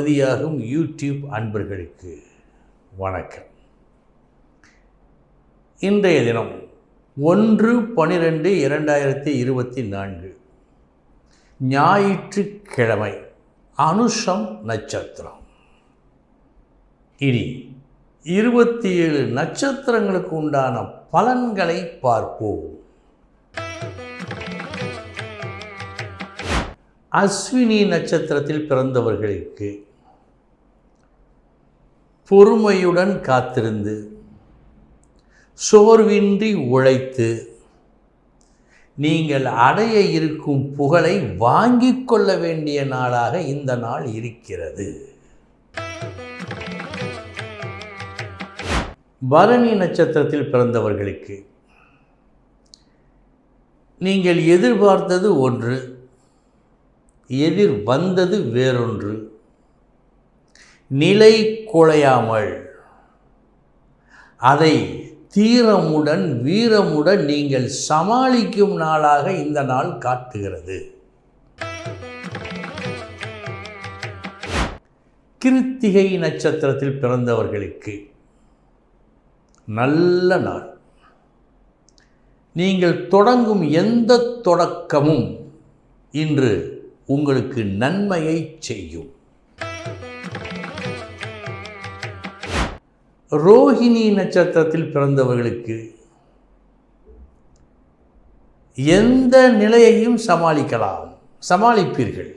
மதியாகும் YouTube அன்பர்களுக்கு வணக்கம். இன்றைய தினம் 1/12/2024 ஞாயிற்றுக்கிழமை, அனுஷம் நட்சத்திரம். இனி 27 நட்சத்திரங்களுக்கு உண்டான பலன்களை பார்ப்போம். அஸ்வினி நட்சத்திரத்தில் பிறந்தவர்களுக்கு பொறுமையுடன் காத்திருந்து சோர்வின்றி உழைத்து நீங்கள் அடைய இருக்கும் புகழை வாங்கிக் கொள்ள வேண்டிய நாளாக இந்த நாள் இருக்கிறது. பரணி நட்சத்திரத்தில் பிறந்தவர்களுக்கு நீங்கள் எதிர்பார்த்தது ஒன்று, எதிர் வந்தது வேறொன்று. நிலை குலையாமல் அதை தீரமுடன் வீரமுடன் நீங்கள் சமாளிக்கும் நாளாக இந்த நாள் காட்டுகிறது. கிருத்திகை நட்சத்திரத்தில் பிறந்தவர்களுக்கு நல்ல நாள். நீங்கள் தொடங்கும் எந்த தொடக்கமும் இன்று உங்களுக்கு நன்மையை செய்யும். ரோஹிணி நட்சத்திரத்தில் பிறந்தவர்களுக்கு எந்த நிலையையும் சமாளிப்பீர்கள்.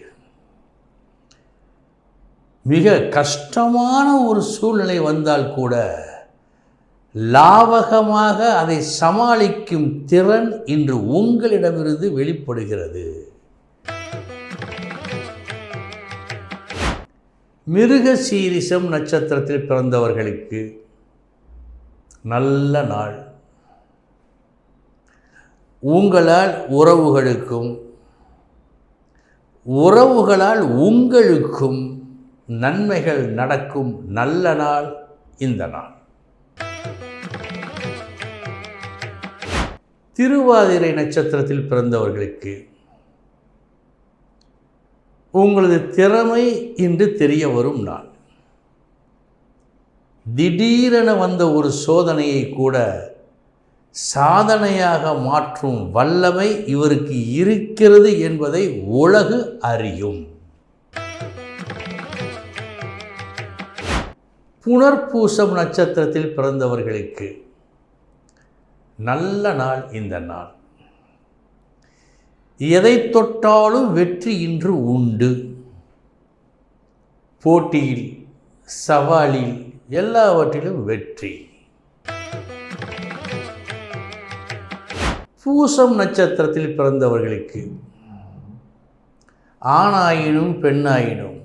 மிக கஷ்டமான ஒரு சூழ்நிலை வந்தால் கூட லாவகமாக அதை சமாளிக்கும் திறன் இன்று உங்களிடமிருந்து வெளிப்படுகிறது. மிருகசீரிஷம் நட்சத்திரத்தில் பிறந்தவர்களுக்கு நல்ல நாள். உங்களால் உறவுகளுக்கும் உறவுகளால் உங்களுக்கும் நன்மைகள் நடக்கும் நல்ல நாள் இந்த நாள். திருவாதிரை நட்சத்திரத்தில் பிறந்தவர்களுக்கு உங்களது திறமை இன்று தெரிய வரும் நாள். திடீரென வந்த ஒரு சோதனையை கூட சாதனையாக மாற்றும் வல்லமை இவருக்கு இருக்கிறது என்பதை உலகு அறியும். புனர்பூசம் நட்சத்திரத்தில் பிறந்தவர்களுக்கு நல்ல நாள் இந்த நாள். எதை தொட்டாலும் வெற்றி இன்று உண்டு. போட்டியில், சவாலில், எல்லாவற்றிலும் வெற்றி. பூசம் நட்சத்திரத்தில் பிறந்தவர்களுக்கு ஆணாயினும் பெண்ணாயினும்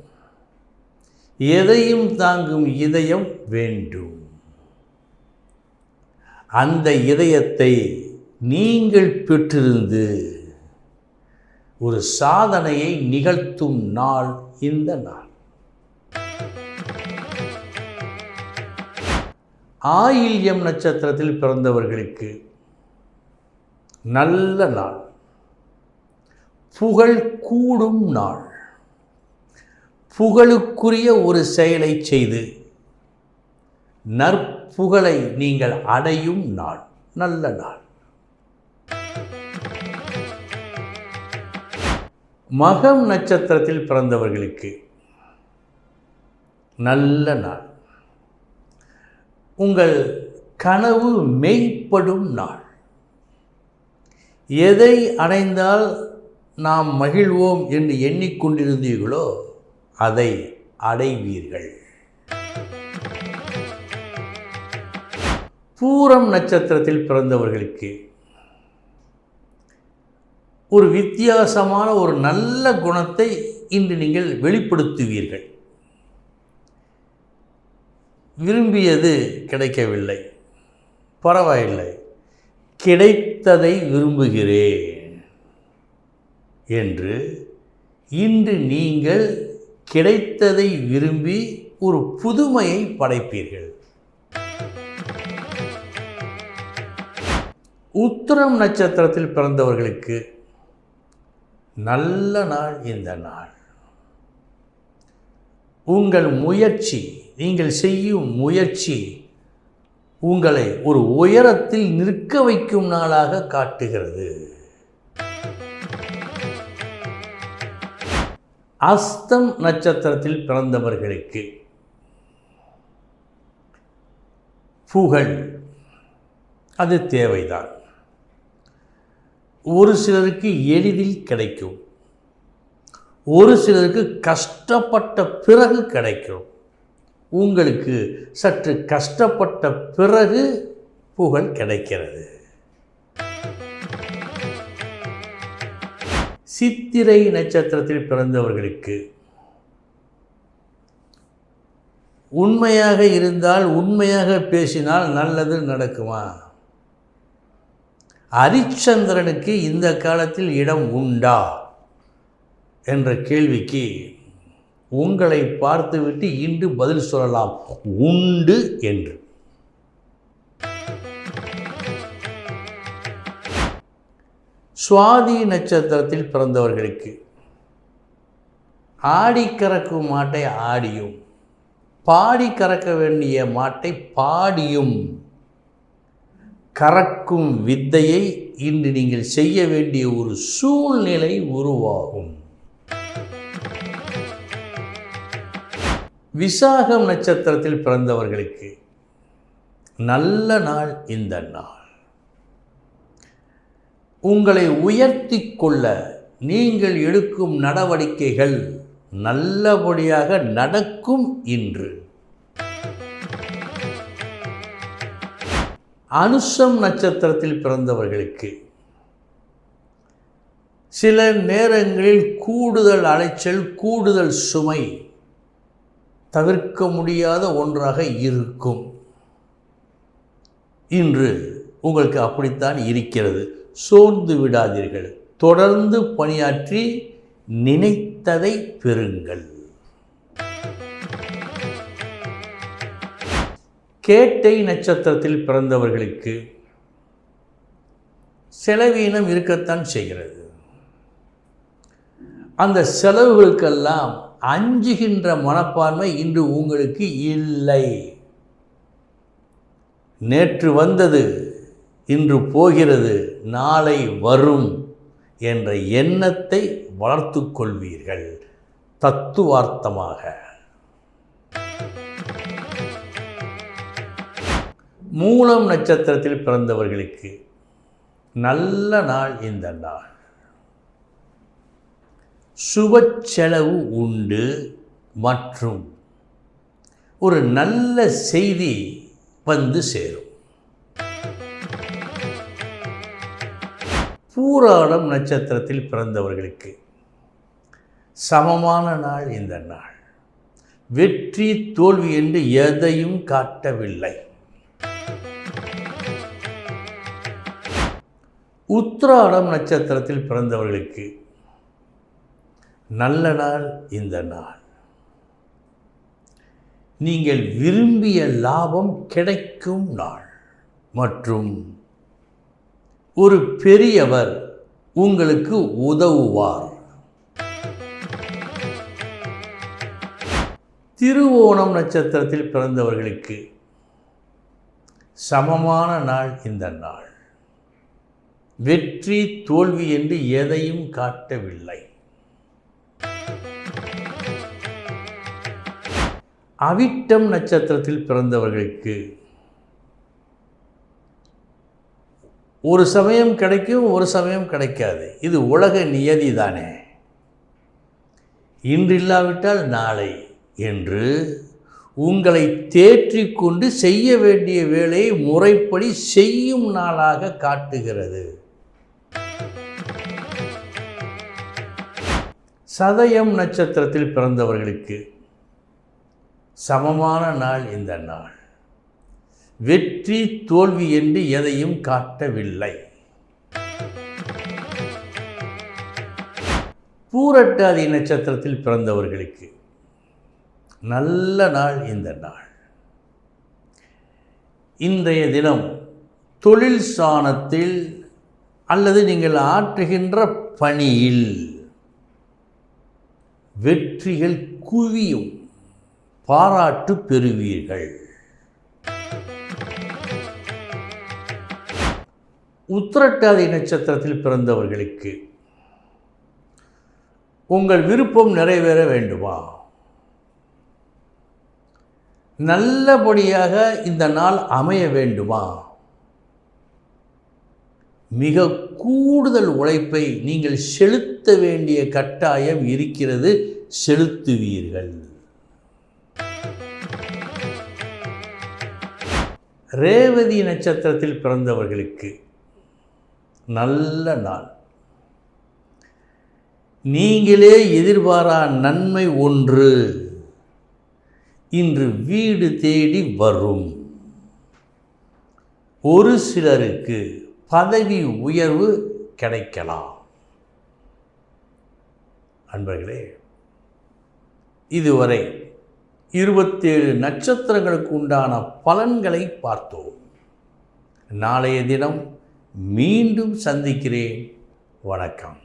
எதையும் தாங்கும் இதயம் வேண்டும். அந்த இதயத்தை நீங்கள் பெற்றிருந்து ஒரு சாதனையை நிகழ்த்தும் நாள் இந்த நாள். ஆயில்யம் நட்சத்திரத்தில் பிறந்தவர்களுக்கு நல்ல நாள். புகழ் கூடும் நாள். புகழுக்குரிய ஒரு செயலை செய்து நற்புகழை நீங்கள் அடையும் நாள், நல்ல நாள். மகம் நட்சத்திரத்தில் பிறந்தவர்களுக்கு நல்ல நாள். உங்கள் கனவு மெய்ப்படும் நாள். எதை அடைந்தால் நாம் மகிழ்வோம் என்று எண்ணிக்கொண்டிருந்தீர்களோ அதை அடைவீர்கள். பூரம் நட்சத்திரத்தில் பிறந்தவர்களுக்கு ஒரு வித்தியாசமான ஒரு நல்ல குணத்தை இன்று நீங்கள் வெளிப்படுத்துவீர்கள். விரும்பியது கிடைக்கவில்லை, பரவாயில்லை, கிடைத்ததை விரும்புகிறேன் என்று இன்று நீங்கள் கிடைத்ததை விரும்பி ஒரு புதுமையை படைப்பீர்கள். உத்திரம் நட்சத்திரத்தில் பிறந்தவர்களுக்கு நல்ல நாள் இந்த நாள். உங்கள் முயற்சி, நீங்கள் செய்யும் முயற்சி உங்களை ஒரு உயரத்தில் நிற்க வைக்கும் நாளாக காட்டுகிறது. அஸ்தம் நட்சத்திரத்தில் பிறந்தவர்களுக்கு புகழ் அது தேவைதான். ஒரு சிலருக்கு எளிதில் கிடைக்கும், ஒரு சிலருக்கு கஷ்டப்பட்ட பிறகு கிடைக்கும். உங்களுக்கு சற்று கஷ்டப்பட்ட பிறகு புகழ் கிடைக்கிறது. சித்திரை நட்சத்திரத்தில் பிறந்தவர்களுக்கு உண்மையாக இருந்தால், உண்மையாக பேசினால் நல்லது நடக்குமா? ஹரிச்சந்திரனுக்கு இந்த காலத்தில் இடம் உண்டா என்ற கேள்விக்கு உங்களை பார்த்துவிட்டு இன்று பதில் சொல்லலாம், உண்டு என்று. சுவாதி நட்சத்திரத்தில் பிறந்தவர்களுக்கு ஆடி கறக்கும் மாட்டை ஆடியும், பாடி கறக்க வேண்டிய மாட்டை பாடியும் கறக்கும் வித்தையை இன்று நீங்கள் செய்ய வேண்டிய ஒரு சூழ்நிலை உருவாகும். விசாகம் நட்சத்திரத்தில் பிறந்தவர்களுக்கு நல்ல நாள் இந்த நாள். உங்களை உயர்த்தி கொள்ள நீங்கள் எடுக்கும் நடவடிக்கைகள் நல்லபடியாக நடக்கும் இன்று. அனுஷம் நட்சத்திரத்தில் பிறந்தவர்களுக்கு சில நேரங்களில் கூடுதல் அலைச்சல், கூடுதல் சுமை தவிர்க்க முடியாத ஒன்றாக இருக்கும். இன்று உங்களுக்கு அப்படித்தான் இருக்கிறது. சோர்ந்து விடாதீர்கள், தொடர்ந்து பணியாற்றி நினைத்ததை பெறுங்கள். கேட்டை நட்சத்திரத்தில் பிறந்தவர்களுக்கு செலவீனம் இருக்கத்தான் செய்கிறது. அந்த செலவுகளுக்கெல்லாம் அஞ்சுகின்ற மனப்பான்மை இன்று உங்களுக்கு இல்லை. நேற்று வந்தது இன்று போகிறது, நாளை வரும் என்ற எண்ணத்தை வளர்த்து கொள்வீர்கள் தத்துவார்த்தமாக. மூலம் நட்சத்திரத்தில் பிறந்தவர்களுக்கு நல்ல நாள் இந்த நாள். சுப செலவு உண்டு மற்றும் ஒரு நல்ல செய்தி வந்து சேரும். பூராடம் நட்சத்திரத்தில் பிறந்தவர்களுக்கு சமமான நாள் இந்த நாள். வெற்றி தோல்வி என்று எதையும் காட்டவில்லை. உத்திராடம் நட்சத்திரத்தில் பிறந்தவர்களுக்கு நல்ல நாள் இந்த நாள். நீங்கள் விரும்பிய லாபம் கிடைக்கும் நாள் மற்றும் ஒரு பெரியவர் உங்களுக்கு உதவுவார். திருவோணம் நட்சத்திரத்தில் பிறந்தவர்களுக்கு சமமான நாள் இந்த நாள். வெற்றி தோல்வி என்று எதையும் காட்டவில்லை. அவிட்டம் நட்சத்திரத்தில் பிறந்தவர்களுக்கு ஒரு சமயம் கிடைக்கும், ஒரு சமயம் கிடைக்காது. இது உலக நியதி தானே. இன்றில்லாவிட்டால் நாளை என்று உங்களை தேற்றிக்கொண்டு செய்ய வேண்டிய வேலையை முறைப்படி செய்யும் நாளாக காட்டுகிறது. சதயம் நட்சத்திரத்தில் பிறந்தவர்களுக்கு சமமான நாள் இந்த நாள். வெற்றி தோல்வி என்று எதையும் காட்டவில்லை. பூரட்டாதி நட்சத்திரத்தில் பிறந்தவர்களுக்கு நல்ல நாள் இந்த நாள். இன்றைய தினம் தொழில் ஸ்தானத்தில் அல்லது நீங்கள் ஆற்றுகின்ற பணியில் வெற்றிகள் குவியும். பாராட்டு பெறுவீர்கள். உத்திரட்டாதி நட்சத்திரத்தில் பிறந்தவர்களுக்கு உங்கள் விருப்பம் நிறைவேற வேண்டுமா? நல்லபடியாக இந்த நாள் அமைய வேண்டுமா? மிக கூடுதல் உழைப்பை நீங்கள் செலுத்த வேண்டிய கட்டாயம் இருக்கிறது, செலுத்துவீர்கள். ரேவதி நட்சத்திரத்தில் பிறந்தவர்களுக்கு நல்ல நாள். நீங்களே எதிர்பாரா நன்மை ஒன்று இன்று வீடு தேடி வரும். ஒரு சிலருக்கு பதவி உயர்வு கிடைக்கலாம். அன்பர்களே, இதுவரை 27 நட்சத்திரங்களுக்கு உண்டான பலன்களை பார்த்தோம். நாளைய தினம் மீண்டும் சந்திக்கிறேன். வணக்கம்.